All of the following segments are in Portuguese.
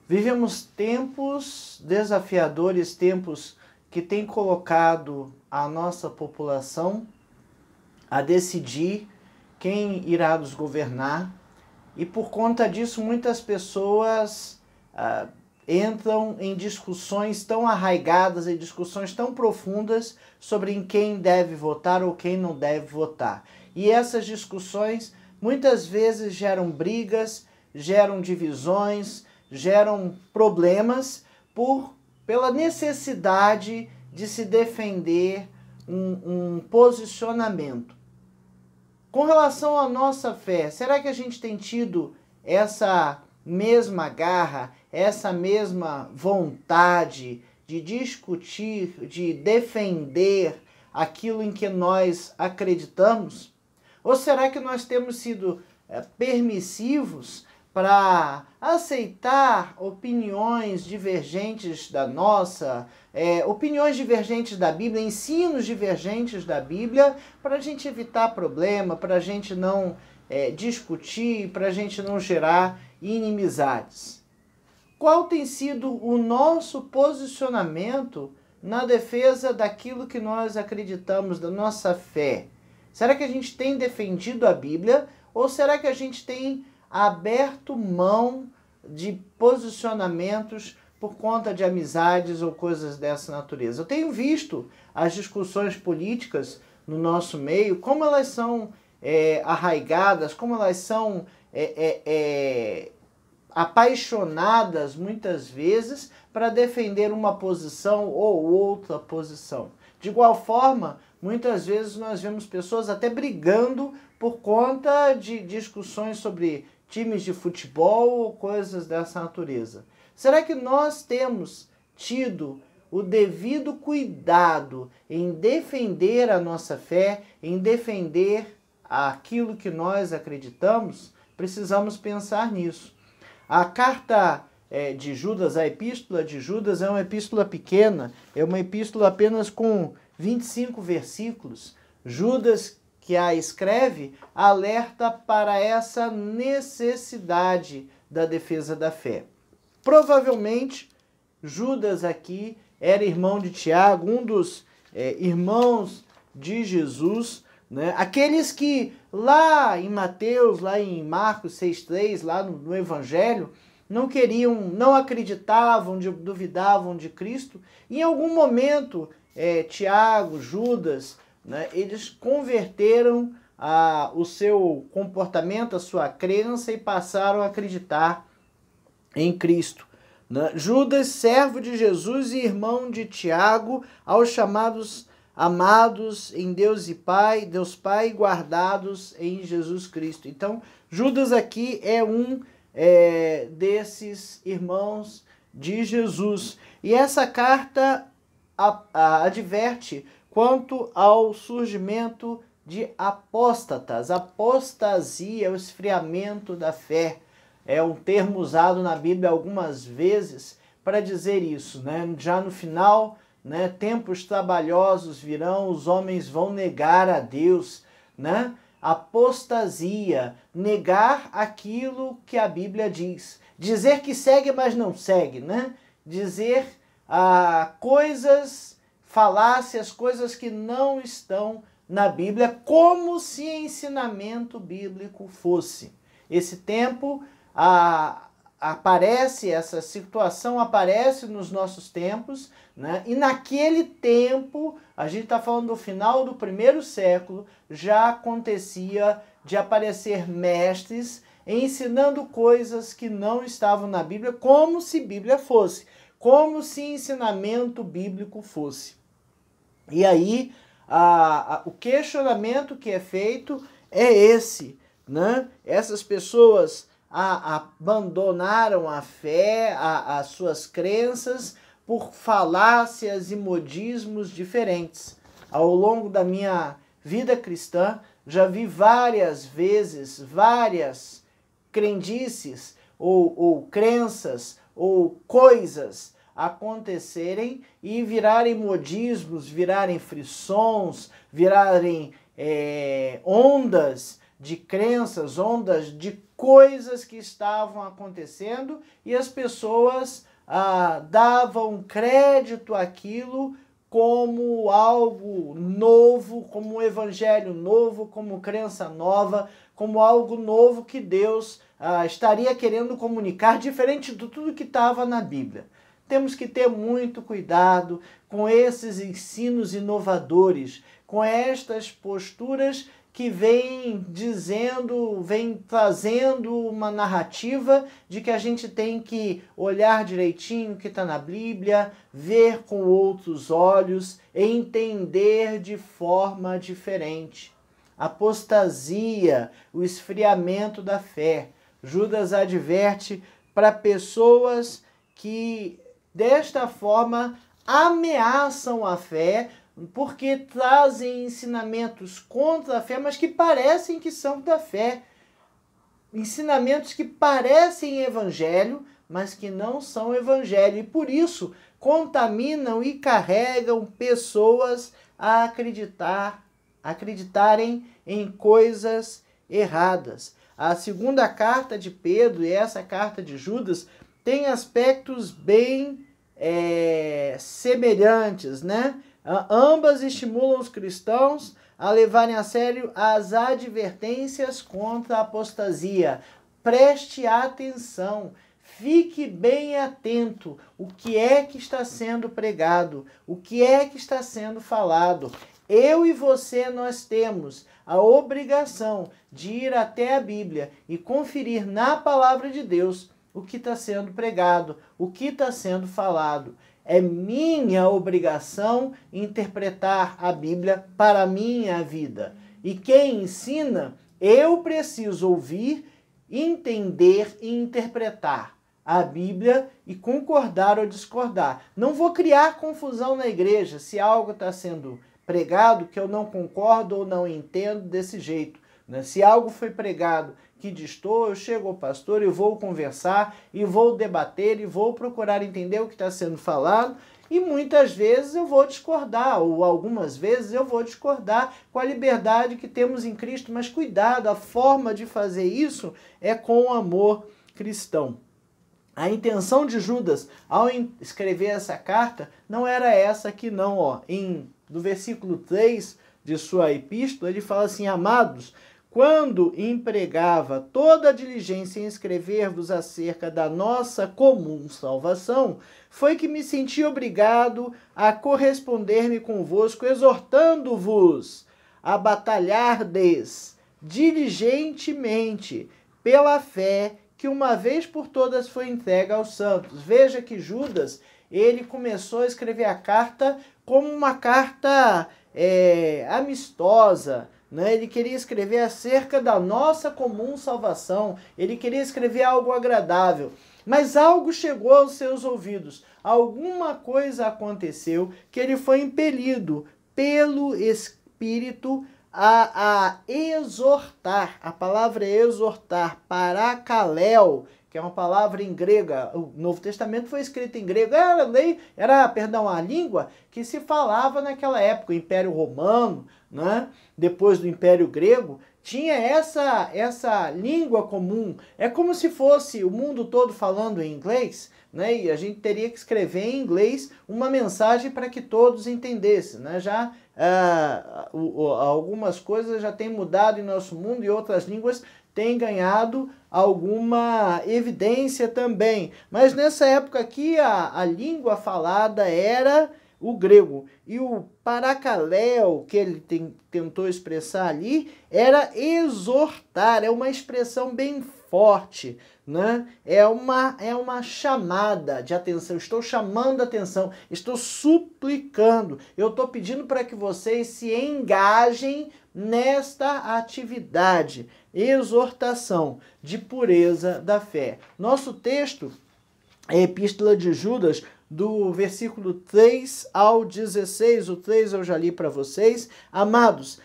Vivemos tempos desafiadores, tempos que têm colocado a nossa população a decidir quem irá nos governar, e por conta disso muitas pessoas entram em discussões tão arraigadas, em discussões tão profundas sobre em quem deve votar ou quem não deve votar. E essas discussões muitas vezes geram brigas, geram divisões, geram problemas pela necessidade de se defender um posicionamento. Com relação à nossa fé, será que a gente tem tido essa mesma garra, essa mesma vontade de discutir, de defender aquilo em que nós acreditamos? Ou será que nós temos sido permissivos para aceitar opiniões divergentes da nossa, opiniões divergentes da Bíblia, ensinos divergentes da Bíblia, para a gente evitar problema, para a gente não discutir, para a gente não gerar inimizades? Qual tem sido o nosso posicionamento na defesa daquilo que nós acreditamos, da nossa fé? Será que a gente tem defendido a Bíblia ou será que a gente tem aberto mão de posicionamentos por conta de amizades ou coisas dessa natureza? Eu tenho visto as discussões políticas no nosso meio, como elas são arraigadas, como elas são apaixonadas muitas vezes para defender uma posição ou outra posição. De igual forma, muitas vezes nós vemos pessoas até brigando por conta de discussões sobre times de futebol ou coisas dessa natureza. Será que nós temos tido o devido cuidado em defender a nossa fé, em defender aquilo que nós acreditamos? Precisamos pensar nisso. A carta de Judas, a epístola de Judas, é uma epístola pequena, é uma epístola apenas com 25 versículos. Judas, que a escreve, alerta para essa necessidade da defesa da fé. Provavelmente, Judas aqui era irmão de Tiago, um dos irmãos de Jesus, né? Aqueles que lá em Mateus, lá em Marcos 6,3, lá no Evangelho, não queriam, não acreditavam, duvidavam de Cristo. Em algum momento, Tiago, Judas, né, eles converteram o seu comportamento, a sua crença e passaram a acreditar em Cristo. Né? Judas, servo de Jesus e irmão de Tiago, aos chamados amados em Deus Pai, guardados em Jesus Cristo. Então, Judas aqui é um desses irmãos de Jesus. E essa carta adverte quanto ao surgimento de apóstatas. Apostasia, o esfriamento da fé. É um termo usado na Bíblia algumas vezes para dizer isso, né? Já no final, né, tempos trabalhosos virão, os homens vão negar a Deus, né? Apostasia, negar aquilo que a Bíblia diz. Dizer que segue, mas não segue, né? Dizer coisas, falácias, coisas que não estão na Bíblia, como se ensinamento bíblico fosse. Esse tempo aparece, essa situação aparece nos nossos tempos, né? E naquele tempo, a gente está falando do final do primeiro século, já acontecia de aparecer mestres ensinando coisas que não estavam na Bíblia, como se Bíblia fosse, como se ensinamento bíblico fosse. E aí, o questionamento que é feito é esse, né? Essas pessoas abandonaram a fé, as suas crenças, por falácias e modismos diferentes. Ao longo da minha vida cristã, já vi várias vezes, várias crendices ou crenças ou coisas acontecerem e virarem modismos, virarem frissons, virarem ondas de crenças, ondas de coisas que estavam acontecendo e as pessoas davam crédito àquilo como algo novo, como um evangelho novo, como crença nova, como algo novo que Deus estaria querendo comunicar, diferente de tudo que estava na Bíblia. Temos que ter muito cuidado com esses ensinos inovadores, com estas posturas que vêm trazendo uma narrativa de que a gente tem que olhar direitinho o que está na Bíblia, ver com outros olhos, entender de forma diferente. Apostasia, o esfriamento da fé. Judas adverte para pessoas que, desta forma, ameaçam a fé, porque trazem ensinamentos contra a fé, mas que parecem que são da fé. Ensinamentos que parecem evangelho, mas que não são evangelho. E por isso contaminam e carregam pessoas a acreditarem em coisas erradas. A segunda carta de Pedro e essa carta de Judas têm aspectos bem semelhantes, né? Ambas estimulam os cristãos a levarem a sério as advertências contra a apostasia. Preste atenção, fique bem atento. O que é que está sendo pregado? O que é que está sendo falado? Eu e você, nós temos a obrigação de ir até a Bíblia e conferir na palavra de Deus o que está sendo pregado, o que está sendo falado. É minha obrigação interpretar a Bíblia para a minha vida. E quem ensina, eu preciso ouvir, entender e interpretar a Bíblia e concordar ou discordar. Não vou criar confusão na igreja se algo está sendo pregado que eu não concordo ou não entendo desse jeito, né? Se algo foi pregado que distou, eu chego ao pastor e vou conversar, e vou debater, e vou procurar entender o que está sendo falado, e muitas vezes eu vou discordar, ou algumas vezes eu vou discordar com a liberdade que temos em Cristo, mas cuidado, a forma de fazer isso é com o amor cristão. A intenção de Judas, ao escrever essa carta, não era essa aqui não, ó. No versículo 3 de sua epístola, ele fala assim: amados, quando empregava toda a diligência em escrever-vos acerca da nossa comum salvação, foi que me senti obrigado a corresponder-me convosco, exortando-vos a batalhardes diligentemente pela fé que uma vez por todas foi entregue aos santos. Veja que Judas, ele começou a escrever a carta como uma carta amistosa, né? Ele queria escrever acerca da nossa comum salvação, ele queria escrever algo agradável, mas algo chegou aos seus ouvidos, alguma coisa aconteceu que ele foi impelido pelo Espírito a exortar. A palavra exortar, parakaleo, que é uma palavra em grega. O Novo Testamento foi escrito em grego. Era a língua que se falava naquela época. O Império Romano, né? Depois do Império Grego, tinha essa língua comum. É como se fosse o mundo todo falando em inglês, né? E a gente teria que escrever em inglês uma mensagem para que todos entendessem, né? Algumas coisas já têm mudado em nosso mundo e outras línguas têm ganhado alguma evidência também. Mas nessa época aqui a língua falada era o grego. E o parakaleo, que ele tentou expressar ali, era exortar. É uma expressão bem forte, né? É uma chamada de atenção. Estou chamando a atenção, estou suplicando. Eu estou pedindo para que vocês se engajem nesta atividade. Exortação de pureza da fé. Nosso texto é a Epístola de Judas, do versículo 3 ao 16, o 3 eu já li para vocês. Amados,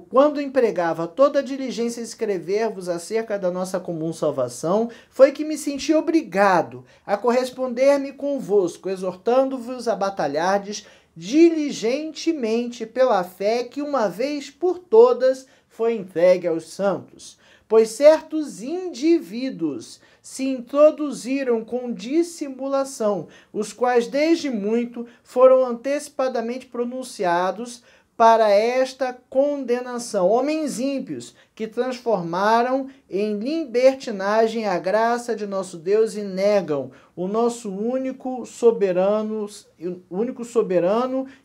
quando empregava toda a diligência em escrever-vos acerca da nossa comum salvação, foi que me senti obrigado a corresponder-me convosco, exortando-vos a batalhardes diligentemente pela fé que uma vez por todas foi entregue aos santos. pois certos indivíduos se introduziram com dissimulação, os quais desde muito foram antecipadamente pronunciados para esta condenação. Homens ímpios que transformaram em libertinagem a graça de nosso Deus e negam o nosso único soberano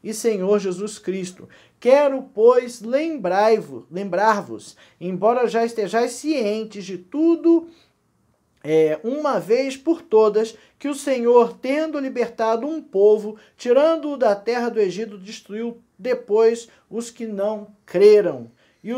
e Senhor Jesus Cristo. Quero, pois, lembrar-vos, embora já estejais cientes de tudo, uma vez por todas, que o Senhor, tendo libertado um povo, tirando-o da terra do Egito, destruiu depois os que não creram, e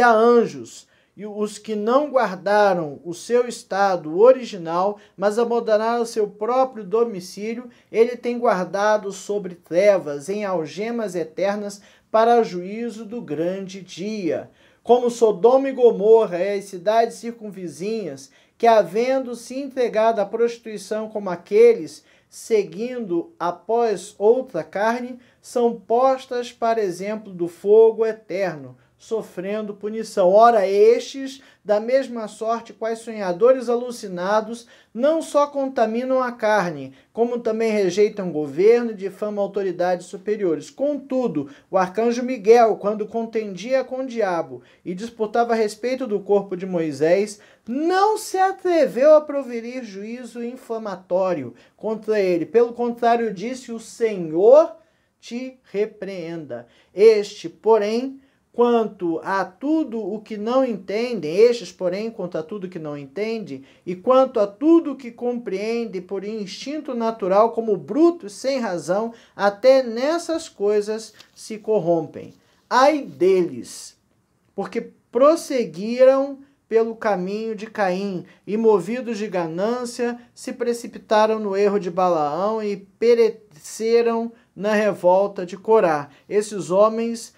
a anjos, e os que não guardaram o seu estado original, mas abandonaram seu próprio domicílio, ele tem guardado sobre trevas, em algemas eternas, para o juízo do grande dia. Como Sodoma e Gomorra e as cidades circunvizinhas, que havendo se entregado à prostituição como aqueles, seguindo após outra carne, são postas para exemplo do fogo eterno, sofrendo punição. Ora, estes, da mesma sorte, quais sonhadores alucinados, não só contaminam a carne, como também rejeitam governo e difamam autoridades superiores. Contudo, o arcanjo Miguel, quando contendia com o diabo e disputava a respeito do corpo de Moisés, não se atreveu a proferir juízo inflamatório contra ele. Pelo contrário, disse: o Senhor te repreenda. Estes, porém, quanto a tudo o que não entendem, e quanto a tudo o que compreendem por instinto natural, como brutos sem razão, até nessas coisas se corrompem. Ai deles, porque prosseguiram pelo caminho de Caim, e movidos de ganância, se precipitaram no erro de Balaão e pereceram na revolta de Corá. Esses homens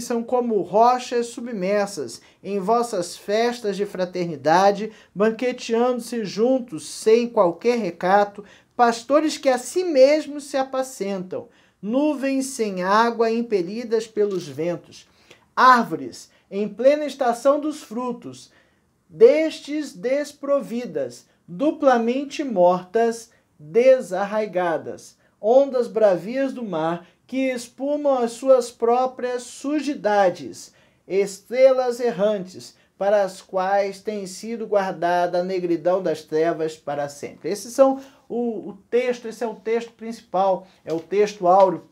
são como rochas submersas em vossas festas de fraternidade, banqueteando-se juntos sem qualquer recato, pastores que a si mesmos se apacentam, nuvens sem água impelidas pelos ventos, árvores em plena estação dos frutos, destes desprovidas, duplamente mortas, desarraigadas, ondas bravias do mar, que espumam as suas próprias sujidades, estrelas errantes, para as quais tem sido guardada a negridão das trevas para sempre. Esse é o texto principal, é o texto áureo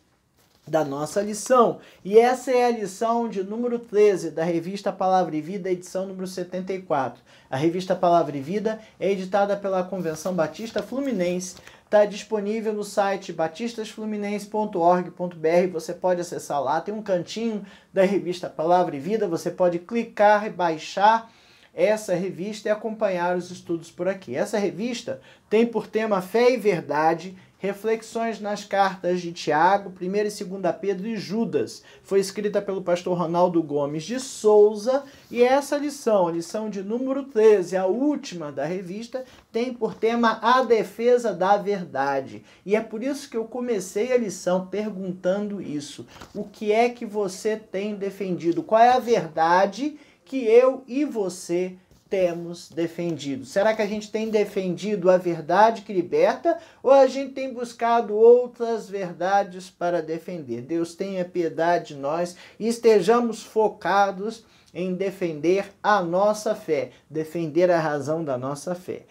da nossa lição. E essa é a lição de número 13 da revista Palavra e Vida, edição número 74. A revista Palavra e Vida é editada pela Convenção Batista Fluminense. Está disponível no site batistasfluminense.org.br. Você pode acessar lá, tem um cantinho da revista Palavra e Vida. Você pode clicar e baixar essa revista e acompanhar os estudos por aqui. Essa revista tem por tema Fé e Verdade, reflexões nas cartas de Tiago, 1ª e 2ª Pedro e Judas. Foi escrita pelo pastor Ronaldo Gomes de Souza, e essa lição, a lição de número 13, a última da revista, tem por tema a defesa da verdade. E é por isso que eu comecei a lição perguntando isso. O que é que você tem defendido? Qual é a verdade que eu e você temos defendido? Será que a gente tem defendido a verdade que liberta, ou a gente tem buscado outras verdades para defender? Deus tenha piedade de nós e estejamos focados em defender a nossa fé, defender a razão da nossa fé.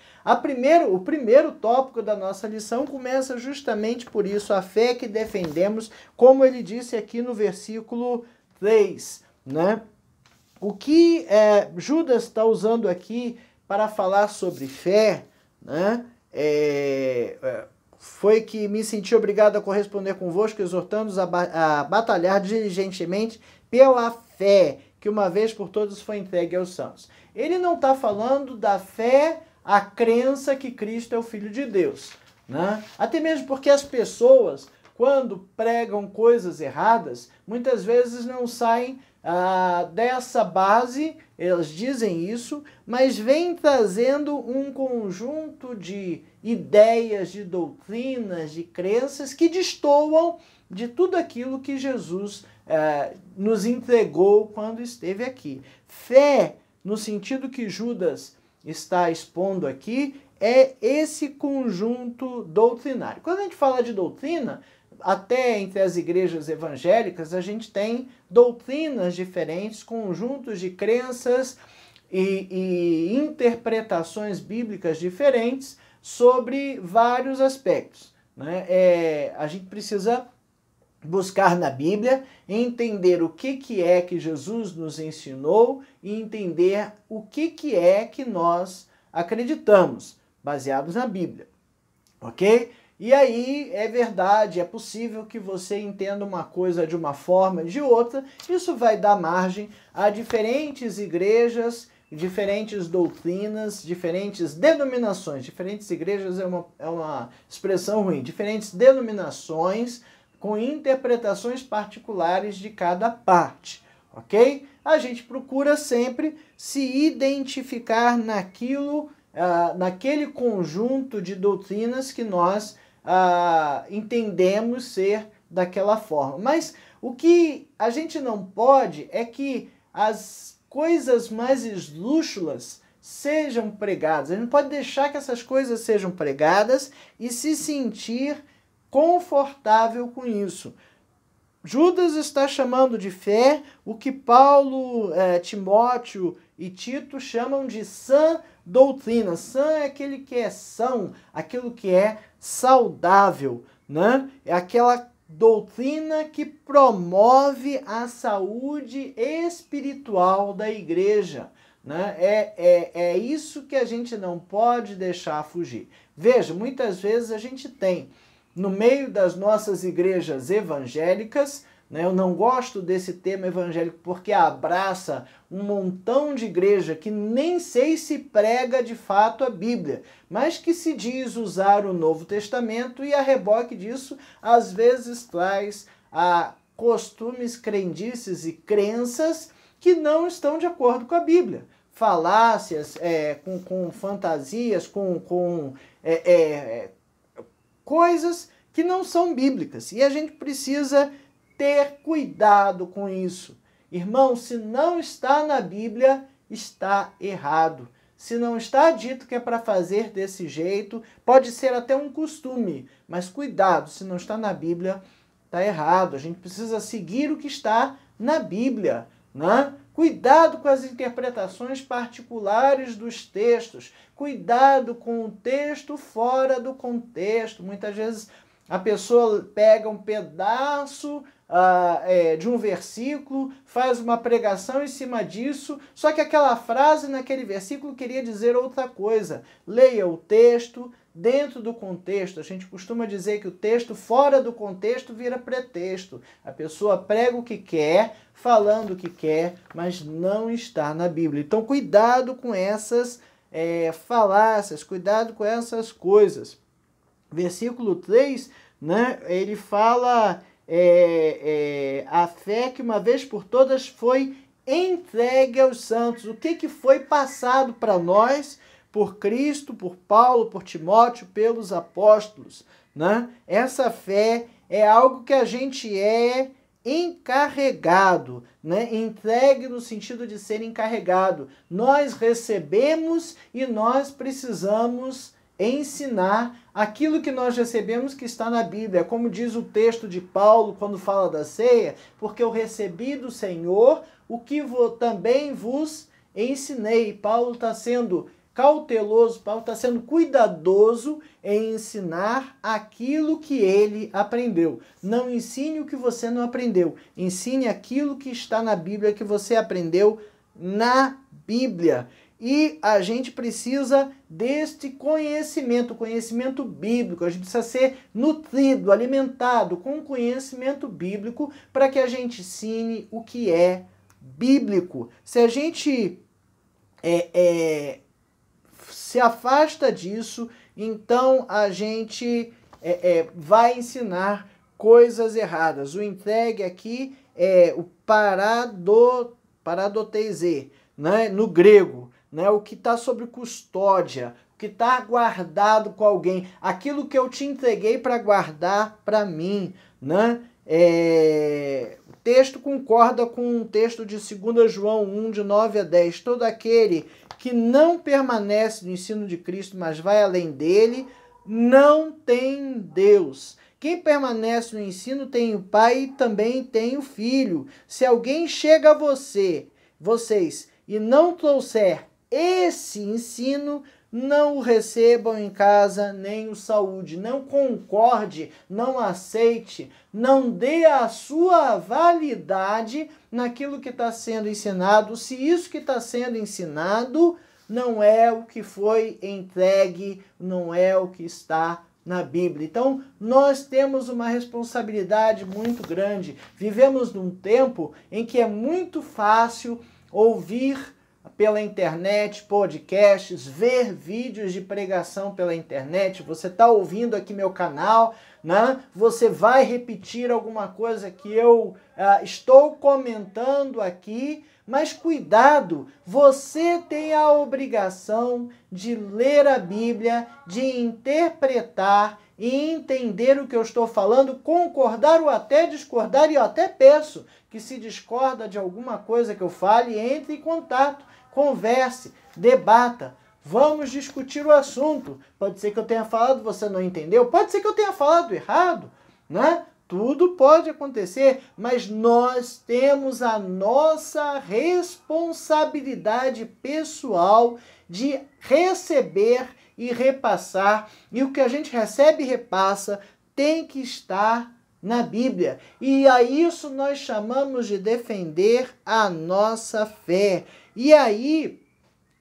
O primeiro tópico da nossa lição começa justamente por isso, a fé que defendemos, como ele disse aqui no versículo 3, né? O que Judas está usando aqui para falar sobre fé, né? Foi que me senti obrigado a corresponder convosco, exortando-os a batalhar diligentemente pela fé, que uma vez por todas foi entregue aos santos. Ele não está falando da fé, a crença que Cristo é o Filho de Deus, né? Até mesmo porque as pessoas, quando pregam coisas erradas, muitas vezes não saem dessa base, elas dizem isso, mas vem trazendo um conjunto de ideias, de doutrinas, de crenças que destoam de tudo aquilo que Jesus nos entregou quando esteve aqui. Fé, no sentido que Judas está expondo aqui, é esse conjunto doutrinário. Quando a gente fala de doutrina, até entre as igrejas evangélicas, a gente tem doutrinas diferentes, conjuntos de crenças e interpretações bíblicas diferentes sobre vários aspectos, né? A gente precisa buscar na Bíblia, entender o que é que Jesus nos ensinou e entender o que é que nós acreditamos, baseados na Bíblia, ok? E aí é verdade, é possível que você entenda uma coisa de uma forma e de outra, isso vai dar margem a diferentes igrejas, diferentes doutrinas, diferentes denominações. Diferentes igrejas é uma expressão ruim, diferentes denominações com interpretações particulares de cada parte, ok? A gente procura sempre se identificar naquele conjunto de doutrinas que nós entendemos ser daquela forma. Mas o que a gente não pode é que as coisas mais esdrúxulas sejam pregadas. A gente não pode deixar que essas coisas sejam pregadas e se sentir confortável com isso. Judas está chamando de fé o que Paulo, Timóteo e Tito chamam de sã doutrina. Sã é aquele que é são, aquilo que é saudável, né? É aquela doutrina que promove a saúde espiritual da igreja, né? É isso que a gente não pode deixar fugir. Veja, muitas vezes a gente tem no meio das nossas igrejas evangélicas, né, eu não gosto desse termo evangélico porque abraça um montão de igreja que nem sei se prega de fato a Bíblia, mas que se diz usar o Novo Testamento e a reboque disso às vezes traz costumes, crendices e crenças que não estão de acordo com a Bíblia. Falácias, com fantasias, com coisas que não são bíblicas. E a gente precisa ter cuidado com isso. Irmão, se não está na Bíblia, está errado. Se não está dito que é para fazer desse jeito, pode ser até um costume, mas cuidado, se não está na Bíblia, está errado. A gente precisa seguir o que está na Bíblia, né? Cuidado com as interpretações particulares dos textos. Cuidado com o texto fora do contexto. Muitas vezes a pessoa pega um pedaço de um versículo, faz uma pregação em cima disso, só que aquela frase naquele versículo queria dizer outra coisa. Leia o texto dentro do contexto. A gente costuma dizer que o texto fora do contexto vira pretexto. A pessoa prega o que quer, falando o que quer, mas não está na Bíblia. Então cuidado com essas falácias, cuidado com essas coisas. Versículo 3, né, ele fala a fé que uma vez por todas foi entregue aos santos. O que foi passado para nós por Cristo, por Paulo, por Timóteo, pelos apóstolos, né? Essa fé é algo que a gente é encarregado, né? Entregue no sentido de ser encarregado. Nós recebemos e nós precisamos ensinar aquilo que nós recebemos que está na Bíblia. Como diz o texto de Paulo quando fala da ceia, porque eu recebi do Senhor o que também vos ensinei. Paulo está sendo cauteloso, Paulo está sendo cuidadoso em ensinar aquilo que ele aprendeu. Não ensine o que você não aprendeu. Ensine aquilo que está na Bíblia, que você aprendeu na Bíblia. E a gente precisa deste conhecimento bíblico. A gente precisa ser nutrido, alimentado com conhecimento bíblico para que a gente ensine o que é bíblico. Se a gente se afasta disso, então a gente vai ensinar coisas erradas. O entregue aqui é o paradoteize, né, no grego, né, o que está sob custódia, o que está guardado com alguém, aquilo que eu te entreguei para guardar para mim, né? O texto concorda com o texto de 2 João 1, de 9 a 10. Todo aquele que não permanece no ensino de Cristo, mas vai além dele, não tem Deus. Quem permanece no ensino tem o Pai e também tem o Filho. Se alguém chega a vocês, e não trouxer esse ensino, não o recebam em casa, nem o saúde. Não concorde, não aceite, não dê a sua validade naquilo que está sendo ensinado, se isso que está sendo ensinado não é o que foi entregue, não é o que está na Bíblia. Então, nós temos uma responsabilidade muito grande. Vivemos num tempo em que é muito fácil ouvir pela internet, podcasts, ver vídeos de pregação pela internet. Você está ouvindo aqui meu canal, né? Você vai repetir alguma coisa que eu estou comentando aqui, mas cuidado, você tem a obrigação de ler a Bíblia, de interpretar e entender o que eu estou falando, concordar ou até discordar, e eu até peço que, se discorda de alguma coisa que eu fale, entre em contato, converse, debata, vamos discutir o assunto. Pode ser que eu tenha falado, você não entendeu, pode ser que eu tenha falado errado, né? Tudo pode acontecer, mas nós temos a nossa responsabilidade pessoal de receber e repassar, e o que a gente recebe e repassa tem que estar na Bíblia. E a isso nós chamamos de defender a nossa fé. E aí,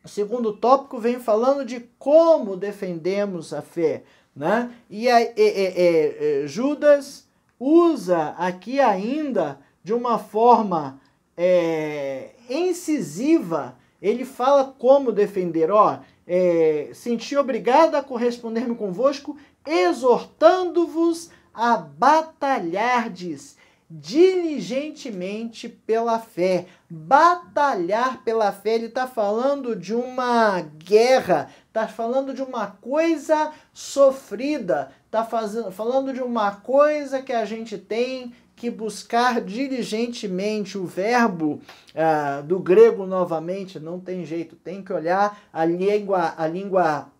o segundo tópico vem falando de como defendemos a fé, né? E Judas usa aqui ainda de uma forma incisiva. Ele fala como defender. Senti obrigado a corresponder-me convosco, exortando-vos a batalhardes diligentemente pela fé. Batalhar pela fé, ele está falando de uma guerra, está falando de uma coisa sofrida, está falando de uma coisa que a gente tem que buscar diligentemente. O verbo do grego, novamente, não tem jeito, tem que olhar a língua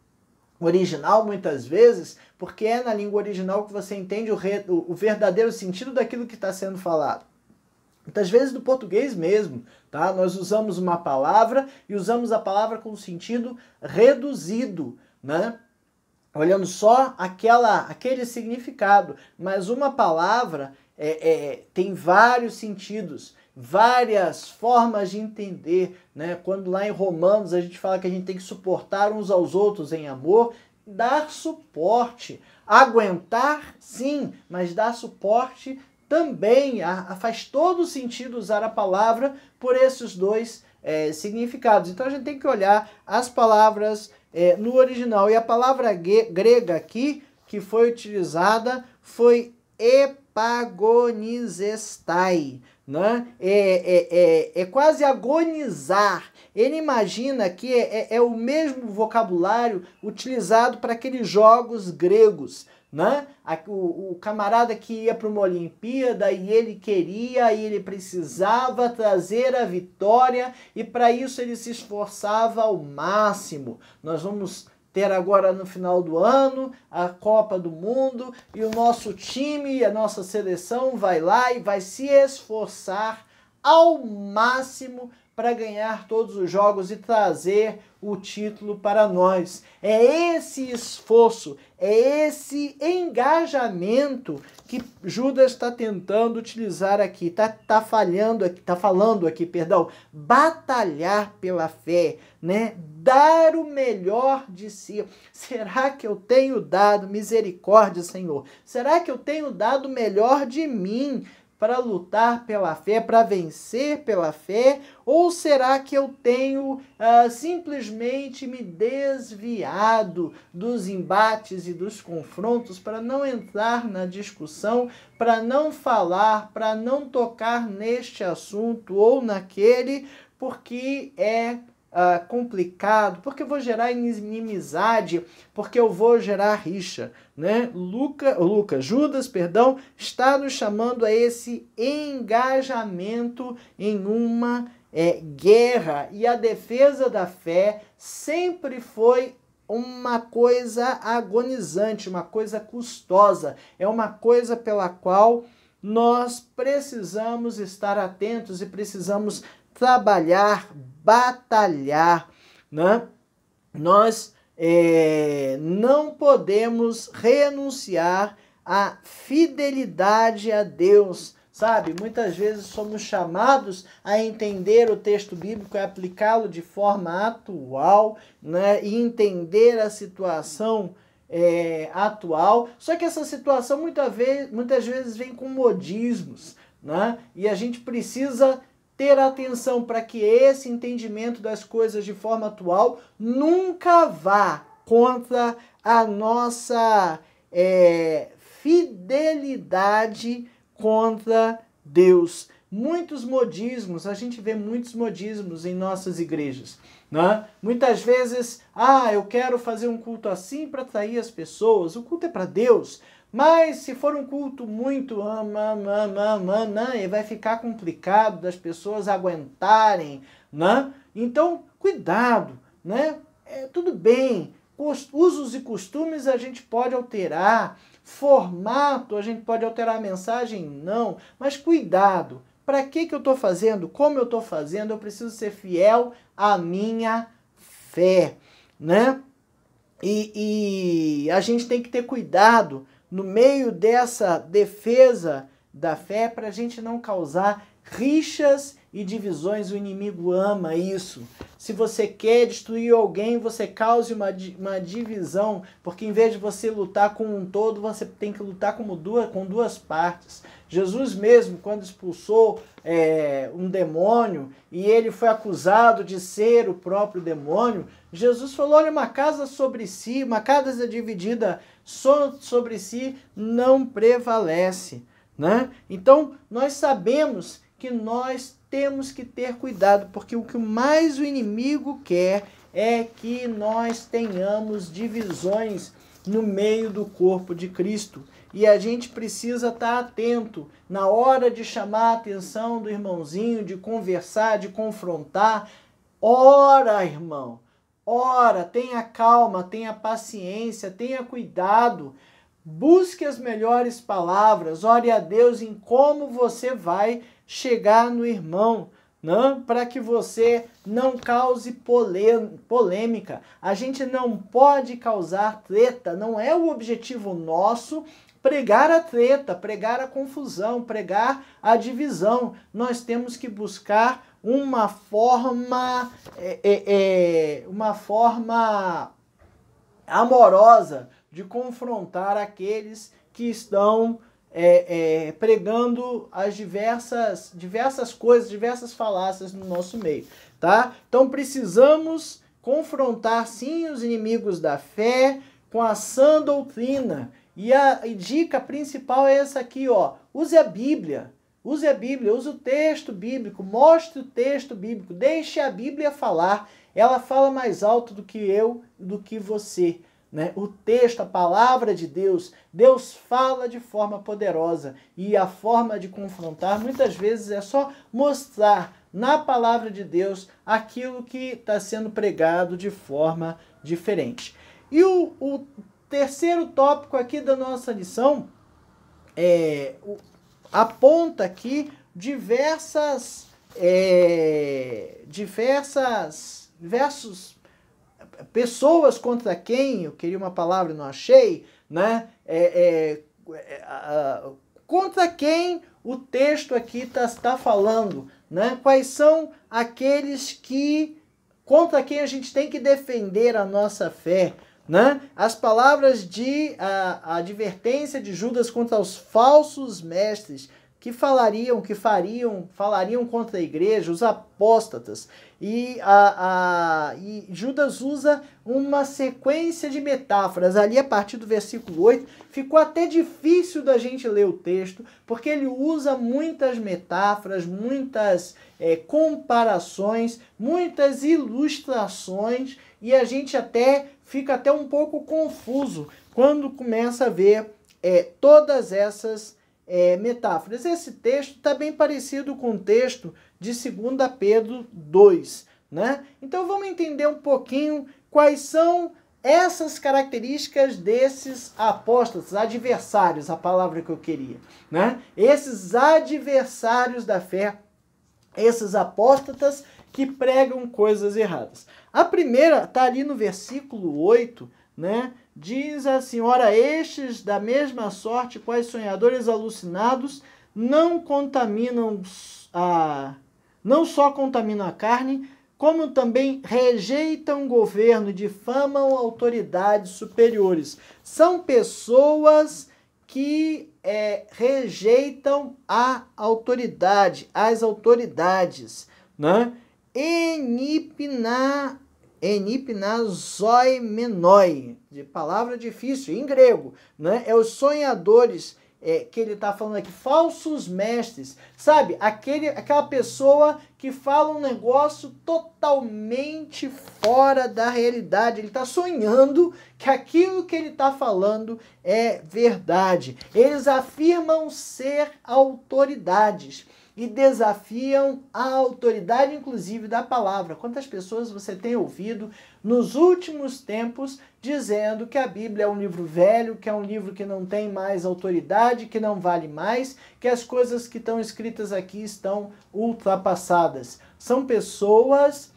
original muitas vezes, porque é na língua original que você entende o verdadeiro sentido daquilo que está sendo falado. Muitas vezes do português mesmo, tá? Nós usamos uma palavra e usamos a palavra com sentido reduzido, né? Olhando só aquele significado, mas uma palavra tem vários sentidos, várias formas de entender, né? Quando lá em Romanos a gente fala que a gente tem que suportar uns aos outros em amor, dar suporte, aguentar sim, mas dar suporte também. Faz todo sentido usar a palavra por esses dois significados. Então a gente tem que olhar as palavras no original. E a palavra grega aqui que foi utilizada foi epagonizestai, né? É quase agonizar. Ele imagina que é o mesmo vocabulário utilizado para aqueles jogos gregos, né? O camarada que ia para uma Olimpíada e ele precisava trazer a vitória, e para isso ele se esforçava ao máximo. Nós vamos ter agora no final do ano a Copa do Mundo, e o nosso time, a nossa seleção vai lá e vai se esforçar ao máximo para ganhar todos os jogos e trazer o título para nós. É esse esforço, é esse engajamento que Judas está tentando utilizar aqui, tá falando aqui, batalhar pela fé, né? Dar o melhor de si. Será que eu tenho dado misericórdia, Senhor? Será que eu tenho dado o melhor de mim para lutar pela fé, para vencer pela fé? Ou será que eu tenho simplesmente me desviado dos embates e dos confrontos para não entrar na discussão, para não falar, para não tocar neste assunto ou naquele, porque complicado, porque eu vou gerar inimizade, porque eu vou gerar rixa, né? Judas, está nos chamando a esse engajamento em uma guerra, e a defesa da fé sempre foi uma coisa agonizante, uma coisa custosa, é uma coisa pela qual nós precisamos estar atentos e precisamos trabalhar, batalhar, né? Nós não podemos renunciar à fidelidade a Deus, sabe? Muitas vezes somos chamados a entender o texto bíblico e aplicá-lo de forma atual, né? E entender a situação atual. Só que essa situação muitas vezes vem com modismos, né? E a gente precisa ter atenção para que esse entendimento das coisas de forma atual nunca vá contra a nossa fidelidade contra Deus. Muitos modismos, a gente vê muitos modismos em nossas igrejas, né? Muitas vezes, eu quero fazer um culto assim para atrair as pessoas, o culto é para Deus, mas se for um culto muito vai ficar complicado das pessoas aguentarem, né? Então, cuidado, né? Tudo bem, usos e costumes a gente pode alterar, formato a gente pode alterar a mensagem, não, mas cuidado. Para que eu estou fazendo? Como eu estou fazendo? Eu preciso ser fiel à minha fé, né? E a gente tem que ter cuidado no meio dessa defesa da fé para a gente não causar rixas e divisões. O inimigo ama isso. Se você quer destruir alguém, você cause uma divisão, porque em vez de você lutar com um todo, você tem que lutar com duas partes. Jesus mesmo, quando expulsou um demônio e ele foi acusado de ser o próprio demônio, Jesus falou, olha, uma casa dividida sobre si não prevalece, né? Então, nós sabemos que nós temos que ter cuidado, porque o que mais o inimigo quer é que nós tenhamos divisões no meio do corpo de Cristo. E a gente precisa estar atento na hora de chamar a atenção do irmãozinho, de conversar, de confrontar. Ora, irmão, ora, tenha calma, tenha paciência, tenha cuidado. Busque as melhores palavras, ore a Deus em como você vai chegar no irmão, não? Para que você não cause polêmica. A gente não pode causar treta, não é o objetivo nosso pregar a treta, pregar a confusão, pregar a divisão. Nós temos que buscar uma forma amorosa de confrontar aqueles que estão pregando as diversas coisas, diversas falácias no nosso meio, tá? Então precisamos confrontar sim os inimigos da fé com a sã doutrina. E a dica principal é essa aqui, ó. Use a Bíblia, use o texto bíblico, mostre o texto bíblico, deixe a Bíblia falar. Ela fala mais alto do que eu, do que você, né? O texto, a palavra de Deus, Deus fala de forma poderosa. E a forma de confrontar, muitas vezes, é só mostrar na palavra de Deus aquilo que está sendo pregado de forma diferente. E o terceiro tópico aqui da nossa lição aponta aqui diversas pessoas contra quem, eu queria uma palavra e não achei, né? Contra quem o texto aqui está falando, né? Quais são aqueles contra quem a gente tem que defender a nossa fé, né? As palavras de advertência de Judas contra os falsos mestres falariam contra a igreja, os apóstatas. E Judas usa uma sequência de metáforas. Ali, a partir do versículo 8, ficou até difícil da gente ler o texto, porque ele usa muitas metáforas, muitas comparações, muitas ilustrações, e a gente fica até um pouco confuso quando começa a ver todas essas metáforas. Esse texto está bem parecido com o texto de 2 Pedro 2, né? Então vamos entender um pouquinho quais são essas características desses apóstolos, adversários, a palavra que eu queria, né? Esses adversários da fé, esses apóstatas que pregam coisas erradas. A primeira está ali no versículo 8, né? Diz assim: ora, estes da mesma sorte, quais sonhadores alucinados, não só contaminam a carne, como também rejeitam o governo e difamam autoridades superiores. São pessoas que rejeitam a autoridade, as autoridades, né? Enipnazoimenoi, de palavra difícil, em grego, né? É os sonhadores que ele está falando aqui, falsos mestres, sabe? Aquela pessoa que fala um negócio totalmente fora da realidade. Ele está sonhando que aquilo que ele está falando é verdade. Eles afirmam ser autoridades e desafiam a autoridade, inclusive, da palavra. Quantas pessoas você tem ouvido nos últimos tempos dizendo que a Bíblia é um livro velho, que é um livro que não tem mais autoridade, que não vale mais, que as coisas que estão escritas aqui estão ultrapassadas? São pessoas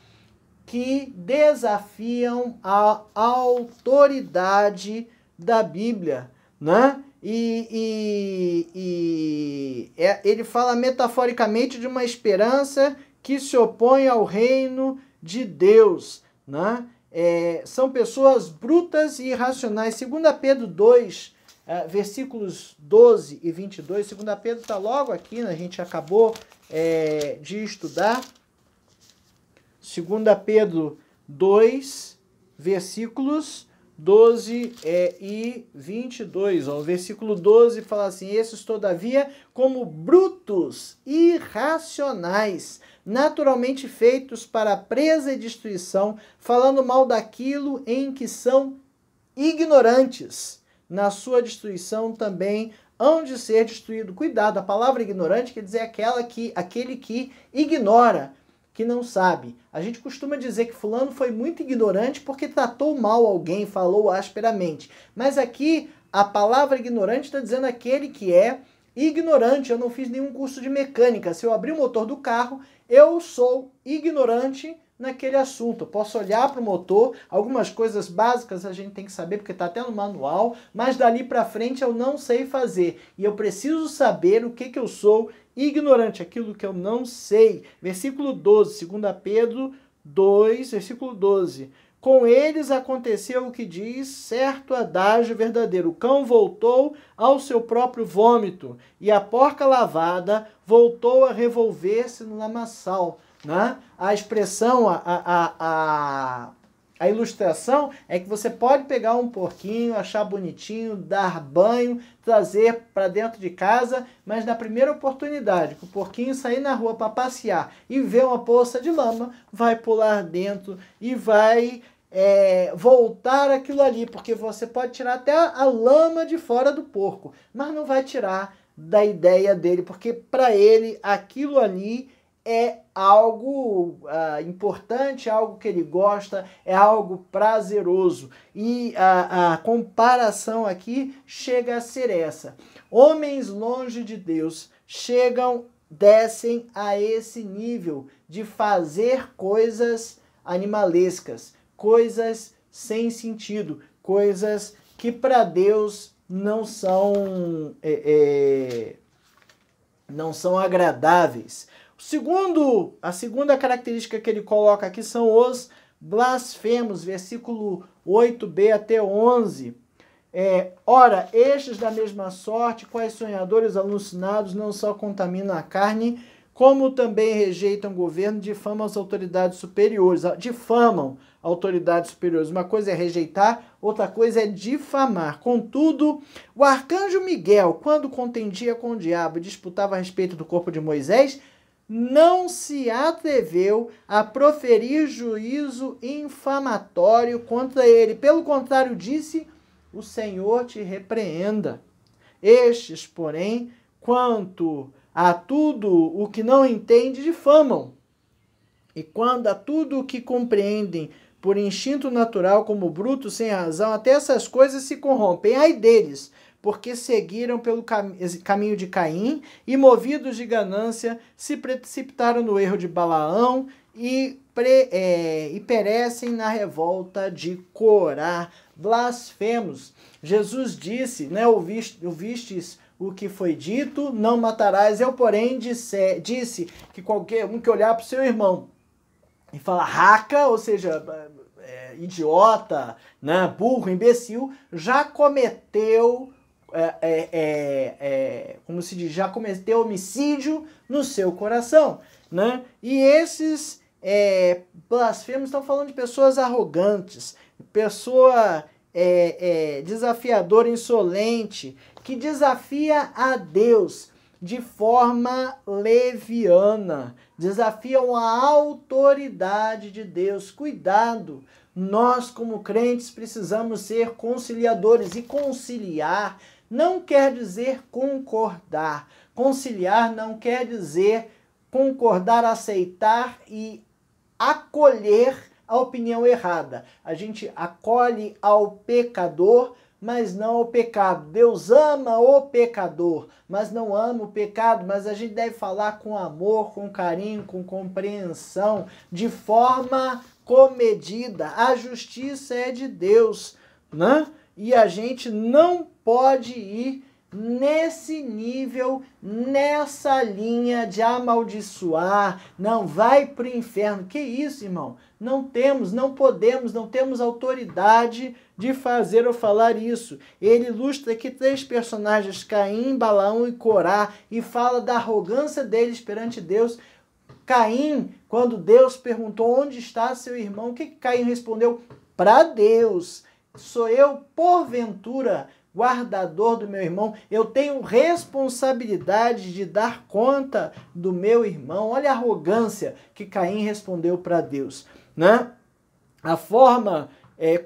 que desafiam a autoridade da Bíblia, né? Ele fala metaforicamente de uma esperança que se opõe ao reino de Deus, né? São pessoas brutas e irracionais. 2 Pedro 2, versículos 12 e 22, 2 Pedro está logo aqui, né? A gente acabou de estudar. 2 Pedro 2, versículos 12 e 22. Ó. O versículo 12 fala assim: esses, todavia, como brutos, irracionais, naturalmente feitos para presa e destruição, falando mal daquilo em que são ignorantes, na sua destruição também hão de ser destruído. Cuidado, a palavra ignorante quer dizer aquele que ignora, que não sabe. A gente costuma dizer que fulano foi muito ignorante porque tratou mal alguém, falou asperamente. Mas aqui a palavra ignorante está dizendo aquele que é ignorante. Eu não fiz nenhum curso de mecânica. Se eu abrir o motor do carro, eu sou ignorante naquele assunto. Eu posso olhar para o motor, algumas coisas básicas a gente tem que saber porque está até no manual, mas dali para frente eu não sei fazer. E eu preciso saber o que eu sou ignorante, aquilo que eu não sei. Versículo 12, 2 Pedro 2, versículo 12. Com eles aconteceu o que diz certo adágio verdadeiro: o cão voltou ao seu próprio vômito, e a porca lavada voltou a revolver-se no lamaçal. Né? A expressão, a ilustração é que você pode pegar um porquinho, achar bonitinho, dar banho, trazer para dentro de casa, mas na primeira oportunidade que o porquinho sair na rua para passear e ver uma poça de lama, vai pular dentro e vai voltar aquilo ali, porque você pode tirar até a lama de fora do porco, mas não vai tirar da ideia dele, porque para ele aquilo ali é algo importante, algo que ele gosta, é algo prazeroso. E a comparação aqui chega a ser essa. Homens longe de Deus descem a esse nível de fazer coisas animalescas, coisas sem sentido, coisas que para Deus não são agradáveis. A segunda característica que ele coloca aqui são os blasfemos, versículo 8b até 11. Ora, estes da mesma sorte, quais sonhadores alucinados, não só contaminam a carne, como também rejeitam o governo, difamam as autoridades superiores. Difamam autoridades superiores. Uma coisa é rejeitar, outra coisa é difamar. Contudo, o arcanjo Miguel, quando contendia com o diabo e disputava a respeito do corpo de Moisés, não se atreveu a proferir juízo infamatório contra ele. Pelo contrário, disse: o Senhor te repreenda. Estes, porém, quanto a tudo o que não entende, difamam. E quando a tudo o que compreendem por instinto natural, como brutos sem razão, até essas coisas se corrompem. Ai deles, porque seguiram pelo caminho de Caim e, movidos de ganância, se precipitaram no erro de Balaão e perecem na revolta de Corá. Blasfemos. Jesus disse, né, ouvistes o que foi dito, não matarás. Eu, porém, disse que qualquer um que olhar para o seu irmão e falar raca, ou seja, idiota, né, burro, imbecil, já cometeu, como se diz, já cometeu homicídio no seu coração, né? E esses blasfemos estão falando de pessoas arrogantes, pessoa desafiadora, insolente, que desafia a Deus de forma leviana, desafiam a autoridade de Deus. Cuidado, nós como crentes precisamos ser conciliadores, e conciliar não quer dizer concordar. Conciliar não quer dizer concordar, aceitar e acolher a opinião errada. A gente acolhe ao pecador, mas não ao pecado. Deus ama o pecador, mas não ama o pecado. Mas a gente deve falar com amor, com carinho, com compreensão, de forma comedida. A justiça é de Deus, né? E a gente não pode ir nesse nível, nessa linha de amaldiçoar, não vai para o inferno. Que isso, irmão? Não temos, não podemos, não temos autoridade de fazer ou falar isso. Ele ilustra aqui 3 personagens, Caim, Balaão e Corá, e fala da arrogância deles perante Deus. Caim, quando Deus perguntou onde está seu irmão, o que Caim respondeu? Para Deus. Sou eu, porventura, guardador do meu irmão? Eu tenho responsabilidade de dar conta do meu irmão. Olha a arrogância que Caim respondeu para Deus, né? A forma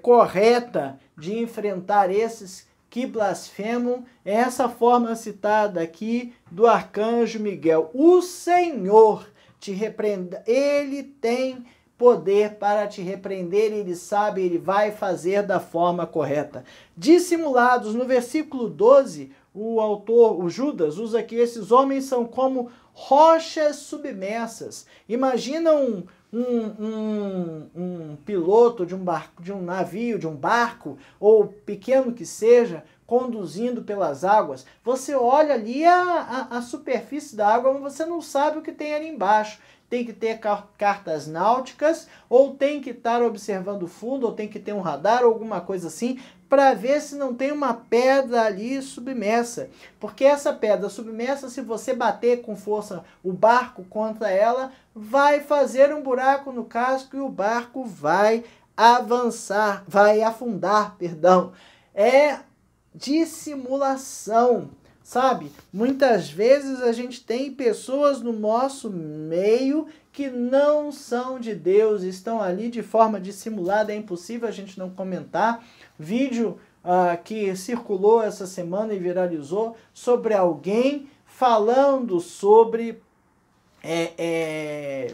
correta de enfrentar esses que blasfemam é essa forma citada aqui do arcanjo Miguel. O Senhor te repreenda. Ele tem poder para te repreender, ele sabe, ele vai fazer da forma correta. Dissimulados, no versículo 12, o autor, o Judas, usa aqui: esses homens são como rochas submersas. Imagina um piloto de um barco, de um navio, de um barco, ou pequeno que seja, conduzindo pelas águas. Você olha ali a superfície da água, mas você não sabe o que tem ali embaixo. Tem que ter cartas náuticas, ou tem que estar observando o fundo, ou tem que ter um radar, ou alguma coisa assim, para ver se não tem uma pedra ali submersa. Porque essa pedra submersa, se você bater com força o barco contra ela, vai fazer um buraco no casco e o barco vai avançar, vai afundar, perdão. É dissimulação. Sabe, muitas vezes a gente tem pessoas no nosso meio que não são de Deus, estão ali de forma dissimulada, é impossível a gente não comentar. Vídeo que circulou essa semana e viralizou sobre alguém falando sobre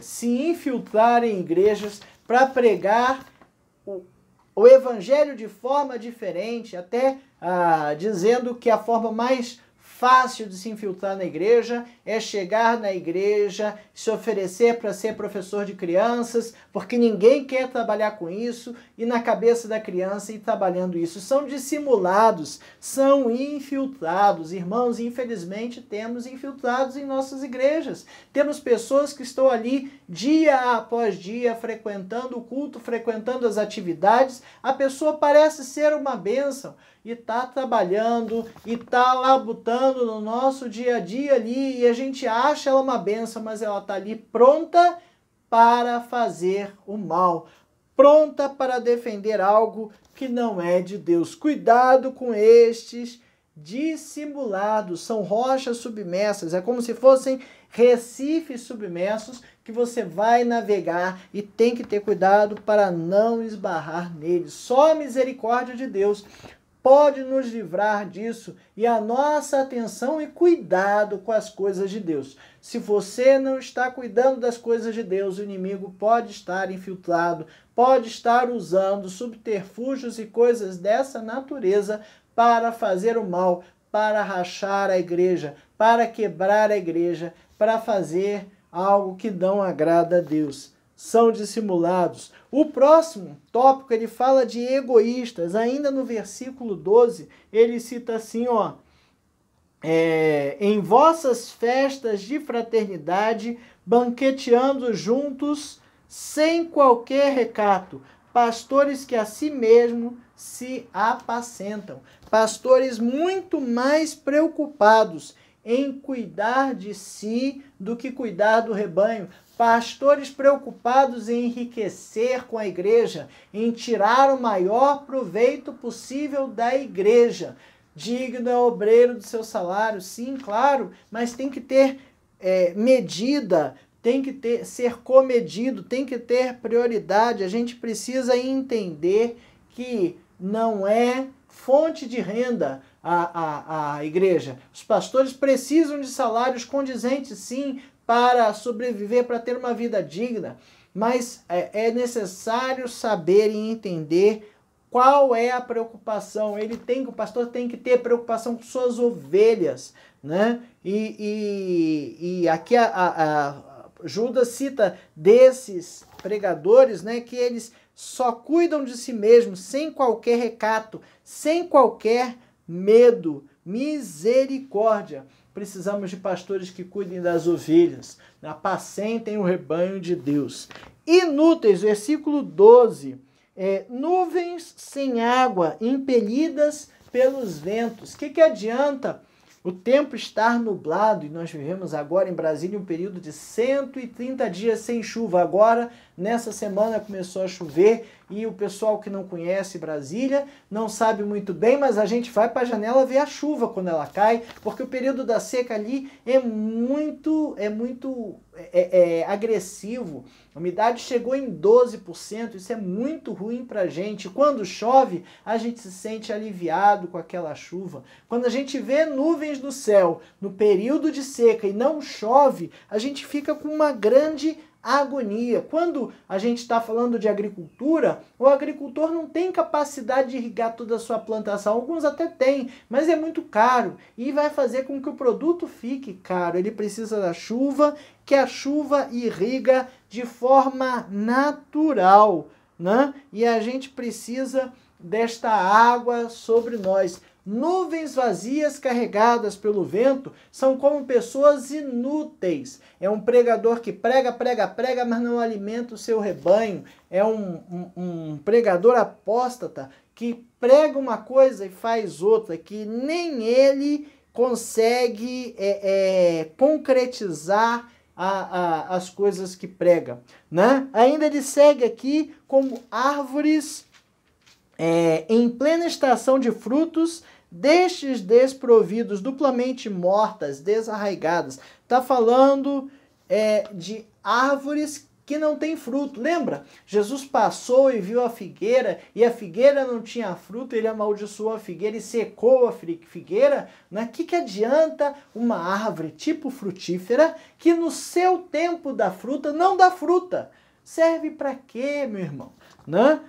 se infiltrar em igrejas para pregar o evangelho de forma diferente, até dizendo que a forma mais fácil de se infiltrar na igreja, é chegar na igreja, se oferecer para ser professor de crianças, porque ninguém quer trabalhar com isso, e na cabeça da criança ir trabalhando isso. São dissimulados, são infiltrados. Irmãos, infelizmente temos infiltrados em nossas igrejas. Temos pessoas que estão ali dia após dia, frequentando o culto, frequentando as atividades. A pessoa parece ser uma bênção, e está trabalhando, e está labutando no nosso dia a dia ali, e a gente acha ela uma bênção, mas ela está ali pronta para fazer o mal, pronta para defender algo que não é de Deus. Cuidado com estes dissimulados, são rochas submersas, é como se fossem recifes submersos que você vai navegar e tem que ter cuidado para não esbarrar neles. Só a misericórdia de Deus pode nos livrar disso, e a nossa atenção e cuidado com as coisas de Deus. Se você não está cuidando das coisas de Deus, o inimigo pode estar infiltrado, pode estar usando subterfúgios e coisas dessa natureza para fazer o mal, para rachar a igreja, para quebrar a igreja, para fazer algo que não agrada a Deus. São dissimulados. O próximo tópico, ele fala de egoístas. Ainda no versículo 12, ele cita assim, ó, em vossas festas de fraternidade, banqueteando juntos, sem qualquer recato, pastores que a si mesmo se apacentam. Pastores muito mais preocupados em cuidar de si do que cuidar do rebanho. Pastores preocupados em enriquecer com a igreja, em tirar o maior proveito possível da igreja. Digno é o obreiro do seu salário, sim, claro, mas tem que ter medida, tem que ser comedido, tem que ter prioridade. A gente precisa entender que não é fonte de renda a igreja. Os pastores precisam de salários condizentes, sim, para sobreviver, para ter uma vida digna, mas é necessário saber e entender qual é a preocupação. O pastor tem que ter preocupação com suas ovelhas, né? E aqui a Judas cita desses pregadores, né, que eles só cuidam de si mesmos, sem qualquer recato, sem qualquer medo. Misericórdia. Precisamos de pastores que cuidem das ovelhas, apacentem o rebanho de Deus. Inúteis, versículo 12. Nuvens sem água, impelidas pelos ventos. O que adianta o tempo estar nublado? E nós vivemos agora em Brasília um período de 130 dias sem chuva. Agora, nessa semana começou a chover, e o pessoal que não conhece Brasília não sabe muito bem, mas a gente vai para a janela ver a chuva quando ela cai, porque o período da seca ali é muito agressivo. A umidade chegou em 12%, isso é muito ruim para a gente. Quando chove, a gente se sente aliviado com aquela chuva. Quando a gente vê nuvens no céu no período de seca e não chove, a gente fica com uma grande agonia. Quando a gente está falando de agricultura, o agricultor não tem capacidade de irrigar toda a sua plantação. Alguns até têm, mas é muito caro e vai fazer com que o produto fique caro. Ele precisa da chuva, que a chuva irriga de forma natural, né? E a gente precisa desta água sobre nós. Nuvens vazias carregadas pelo vento são como pessoas inúteis. É um pregador que prega, mas não alimenta o seu rebanho. É um pregador apóstata que prega uma coisa e faz outra, que nem ele consegue concretizar as coisas que prega, né? Ainda ele segue aqui como árvores em plena estação de frutos, destes desprovidos, duplamente mortas, desarraigadas. Está falando de árvores que não têm fruto. Lembra? Jesus passou e viu a figueira, e a figueira não tinha fruto, ele amaldiçoou a figueira e secou a figueira. O que adianta uma árvore tipo frutífera que no seu tempo dá fruta, não dá fruta? Serve para quê, meu irmão? Né?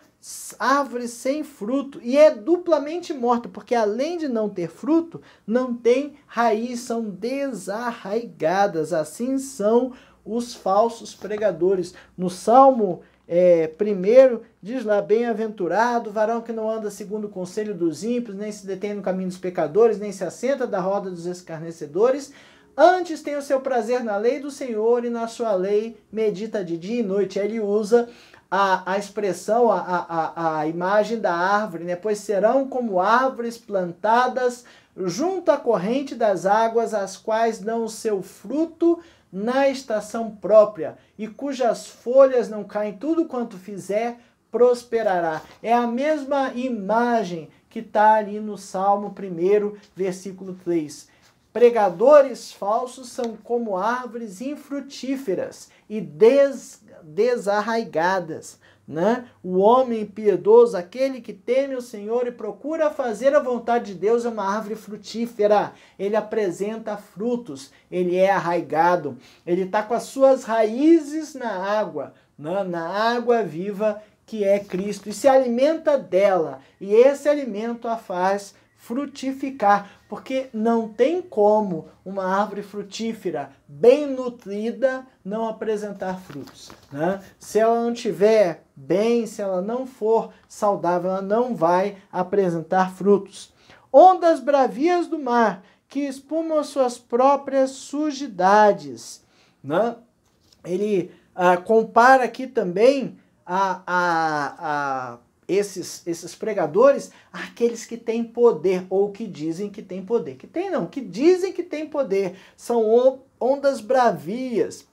árvore sem fruto, e é duplamente morta, porque além de não ter fruto, não tem raiz, são desarraigadas. Assim são os falsos pregadores. No Salmo 1 diz lá: bem-aventurado o varão que não anda segundo o conselho dos ímpios, nem se detém no caminho dos pecadores, nem se assenta da roda dos escarnecedores. Antes tem o seu prazer na lei do Senhor, e na sua lei medita de dia e noite. Ele usa a expressão, a imagem da árvore, né? Pois serão como árvores plantadas junto à corrente das águas, as quais dão o seu fruto na estação própria, e cujas folhas não caem, tudo quanto fizer prosperará. É a mesma imagem que está ali no Salmo 1, versículo 3. Pregadores falsos são como árvores infrutíferas e desarraigadas, né? O homem piedoso, aquele que teme o Senhor e procura fazer a vontade de Deus, é uma árvore frutífera. Ele apresenta frutos, ele é arraigado, ele está com as suas raízes na água, né? Na água viva que é Cristo, e se alimenta dela, e esse alimento a faz frutificar, porque não tem como uma árvore frutífera bem nutrida não apresentar frutos, né? Se ela não estiver bem, se ela não for saudável, ela não vai apresentar frutos. Ondas bravias do mar, que espumam suas próprias sujidades, né? Ele compara aqui também esses pregadores, aqueles que têm poder, ou que dizem que têm poder. Que tem não, que dizem que têm poder. São ondas bravias.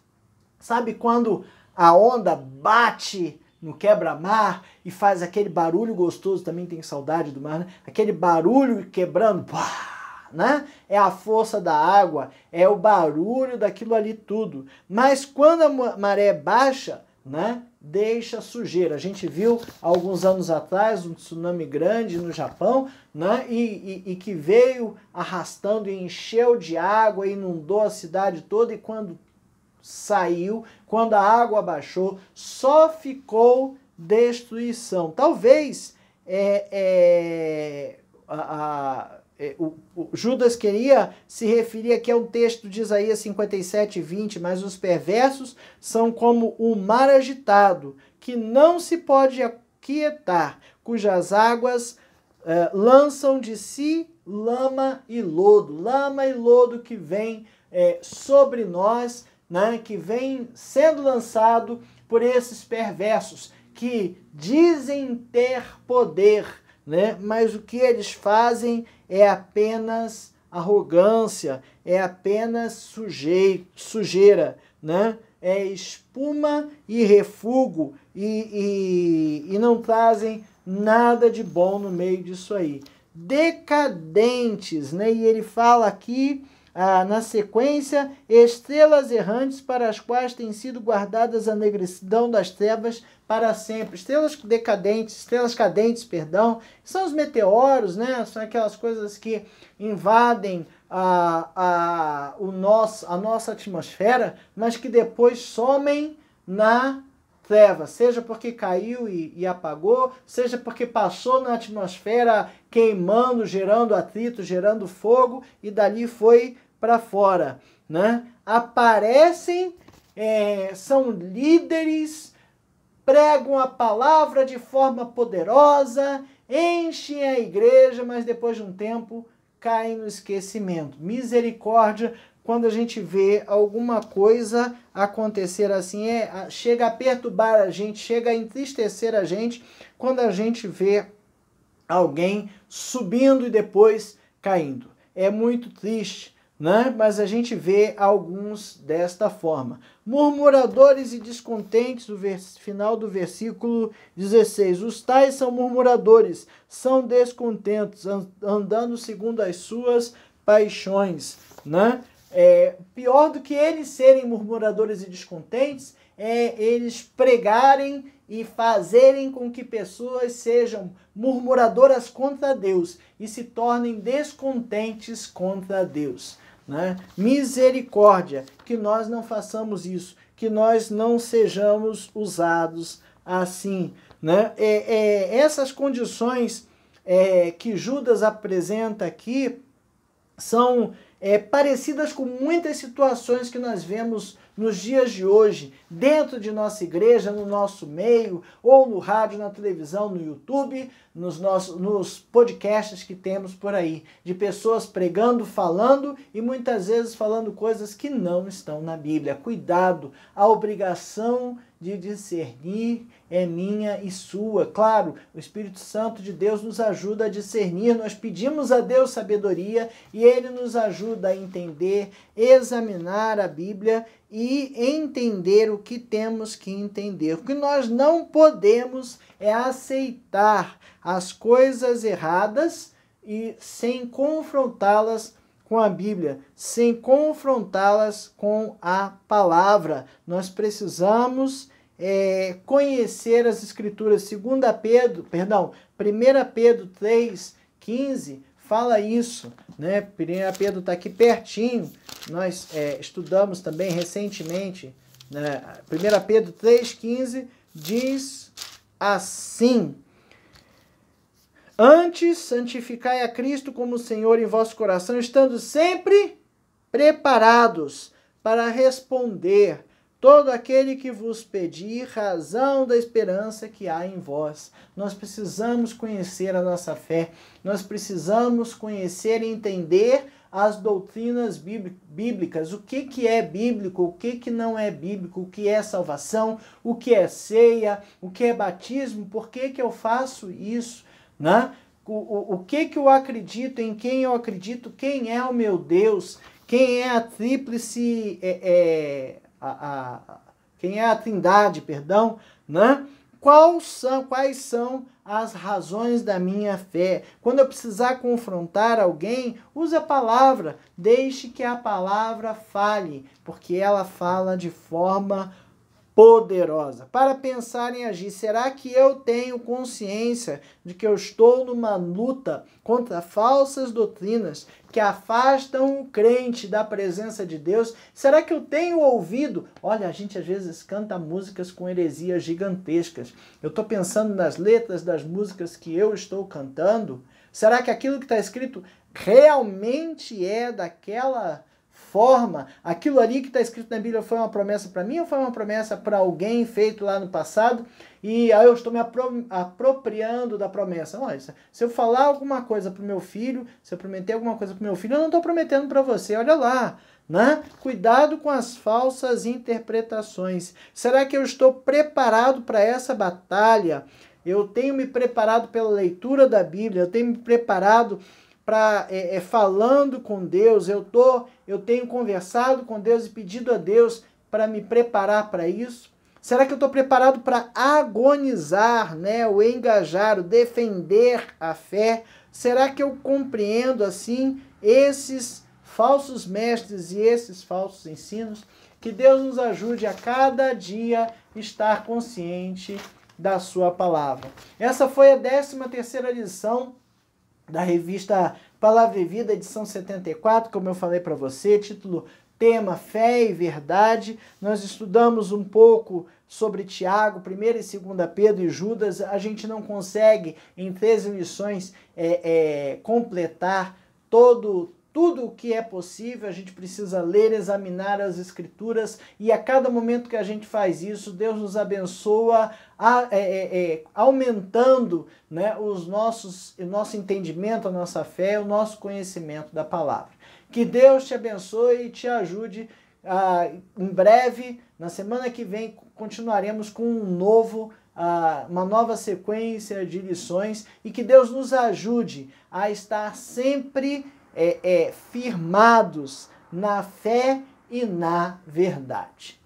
Sabe quando a onda bate no quebra-mar e faz aquele barulho gostoso? Também tem saudade do mar, né? Aquele barulho quebrando, pá, né? É a força da água, é o barulho daquilo ali tudo. Mas quando a maré baixa, né, deixa sujeira. A gente viu alguns anos atrás um tsunami grande no Japão, né, e que veio arrastando e encheu de água, inundou a cidade toda, e quando saiu, quando a água baixou, só ficou destruição. Talvez o Judas queria se referir aqui a um texto de Isaías 57:20, mas os perversos são como o mar agitado, que não se pode aquietar, cujas águas lançam de si lama e lodo que vem sobre nós, né, que vem sendo lançado por esses perversos, que dizem ter poder, né, mas o que eles fazem é apenas arrogância, é apenas sujeira, né? É espuma e refúgio, e não trazem nada de bom no meio disso aí. Decadentes, né? E ele fala aqui, na sequência, estrelas errantes para as quais tem sido guardadas a negridão das trevas para sempre. Estrelas cadentes, perdão, são os meteoros, né? São aquelas coisas que invadem a nossa atmosfera, mas que depois somem na treva, seja porque caiu e apagou, seja porque passou na atmosfera queimando, gerando atrito, gerando fogo, e dali foi para fora, né? Aparecem, são líderes, pregam a palavra de forma poderosa, enchem a igreja, mas depois de um tempo caem no esquecimento. Misericórdia, quando a gente vê alguma coisa acontecer assim, chega a perturbar a gente, chega a entristecer a gente, quando a gente vê alguém subindo e depois caindo. É muito triste, né? Mas a gente vê alguns desta forma. Murmuradores e descontentes, o final do versículo 16. Os tais são murmuradores, são descontentos, andando segundo as suas paixões, né? Pior do que eles serem murmuradores e descontentes é eles pregarem e fazerem com que pessoas sejam murmuradoras contra Deus e se tornem descontentes contra Deus, né? Misericórdia, que nós não façamos isso, que nós não sejamos usados assim. né? Essas condições que Judas apresenta aqui são parecidas com muitas situações que nós vemos nos dias de hoje, dentro de nossa igreja, no nosso meio, ou no rádio, na televisão, no YouTube, nos podcasts que temos por aí, de pessoas pregando, falando e muitas vezes falando coisas que não estão na Bíblia. Cuidado, a obrigação de discernir é minha e sua. Claro, o Espírito Santo de Deus nos ajuda a discernir, nós pedimos a Deus sabedoria e Ele nos ajuda a entender, examinar a Bíblia e entender o que temos que entender. O que nós não podemos é aceitar as coisas erradas e sem confrontá-las com a Bíblia, sem confrontá-las com a palavra. Nós precisamos conhecer as Escrituras. 1 Pedro 3,15 fala isso, né? 1 Pedro está aqui pertinho, nós estudamos também recentemente, né? 1 Pedro 3,15 diz assim: antes, santificai a Cristo como Senhor em vosso coração, estando sempre preparados para responder todo aquele que vos pedir razão da esperança que há em vós. Nós precisamos conhecer a nossa fé, nós precisamos conhecer e entender as doutrinas bíblicas, o que é bíblico, o que não é bíblico, o que é salvação, o que é ceia, o que é batismo, por que eu faço isso, né? O que eu acredito, em quem eu acredito, quem é o meu Deus, quem é a tríplice, quem é a trindade, perdão, né? Quais são as razões da minha fé? Quando eu precisar confrontar alguém, use a palavra, deixe que a palavra fale, porque ela fala de forma poderosa. Para pensar em agir, será que eu tenho consciência de que eu estou numa luta contra falsas doutrinas que afastam o crente da presença de Deus? Será que eu tenho ouvido? Olha, a gente às vezes canta músicas com heresias gigantescas. Eu estou pensando nas letras das músicas que eu estou cantando. Será que aquilo que está escrito realmente é daquela forma? Aquilo ali que está escrito na Bíblia foi uma promessa para mim ou foi uma promessa para alguém feito lá no passado e aí eu estou me apropriando da promessa? Olha, se eu falar alguma coisa para o meu filho, se eu prometer alguma coisa para o meu filho, eu não estou prometendo para você, olha lá, né? Cuidado com as falsas interpretações. Será que eu estou preparado para essa batalha? Eu tenho me preparado pela leitura da Bíblia, eu tenho me preparado para falando com Deus, eu tenho conversado com Deus e pedido a Deus para me preparar para isso? Será que eu estou preparado para agonizar, né, o engajar, o defender a fé? Será que eu compreendo assim esses falsos mestres e esses falsos ensinos? Que Deus nos ajude a cada dia estar consciente da sua palavra. Essa foi a 13ª lição da revista Palavra e Vida, edição 74, como eu falei para você, título, tema, fé e verdade. Nós estudamos um pouco sobre Tiago, 1ª e 2ª Pedro e Judas. A gente não consegue, em 13 lições, completar tudo o que é possível. A gente precisa ler, examinar as Escrituras, e a cada momento que a gente faz isso, Deus nos abençoa, aumentando, né, o nosso entendimento, a nossa fé, o nosso conhecimento da palavra. Que Deus te abençoe e te ajude. Em breve, na semana que vem, continuaremos com uma nova sequência de lições, e que Deus nos ajude a estar sempre firmados na fé e na verdade.